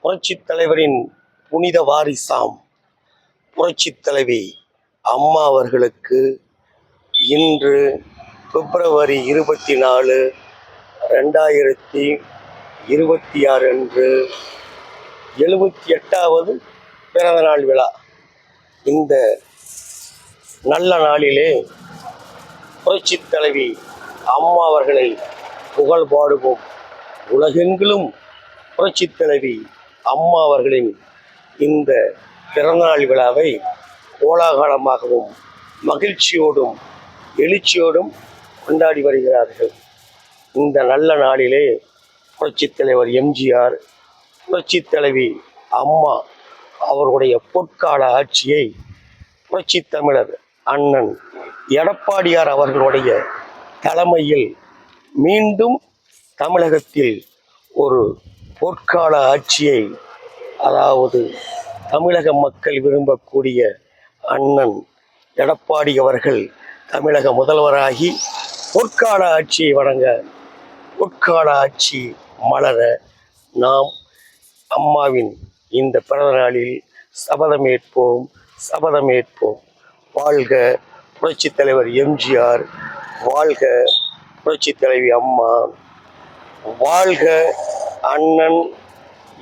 புரட்சித் தலைவரின் புனித வாரிசாம் புரட்சித் தலைவி அம்மா அவர்களுக்கு இன்று பிப்ரவரி 24, 2026 அன்று 78வது பிறந்தநாள் விழா. இந்த நல்ல நாளிலே புரட்சித் தலைவி அம்மா அவர்களை புகழ் பாடுவோம். உலகெங்கிலும் புரட்சித் தலைவி அம்மா அவர்களின் இந்த பிறந்தநாள் விழாவை கோலாகலமாகவும் மகிழ்ச்சியோடும் எழுச்சியோடும் கொண்டாடி வருகிறார்கள். இந்த நல்ல நாளிலே புரட்சித் தலைவர் எம்ஜிஆர், புரட்சித் தலைவி அம்மா அவர்களுடைய பொற்கால ஆட்சியை புரட்சித் தமிழர் அண்ணன் எடப்பாடியார் அவர்களுடைய தலைமையில் மீண்டும் தமிழகத்தில் ஒரு பொற்கால ஆட்சியை, அதாவது தமிழக மக்கள் விரும்பக்கூடிய அண்ணன் எடப்பாடி அவர்கள் தமிழக முதல்வராகி பொற்கால ஆட்சியை வழங்க, பொற்கால ஆட்சி மலர நாம் அம்மாவின் இந்த பிறந்த நாளில் சபதமேற்போம். வாழ்க புரட்சித் தலைவர் எம்ஜிஆர், வாழ்க புரட்சித் தலைவி அம்மா, வாழ்க அண்ணன்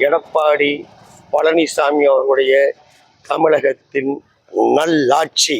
எடப்பாடி பழனிசாமி அவர்களுடைய தமிழகத்தின் நல்லாட்சி.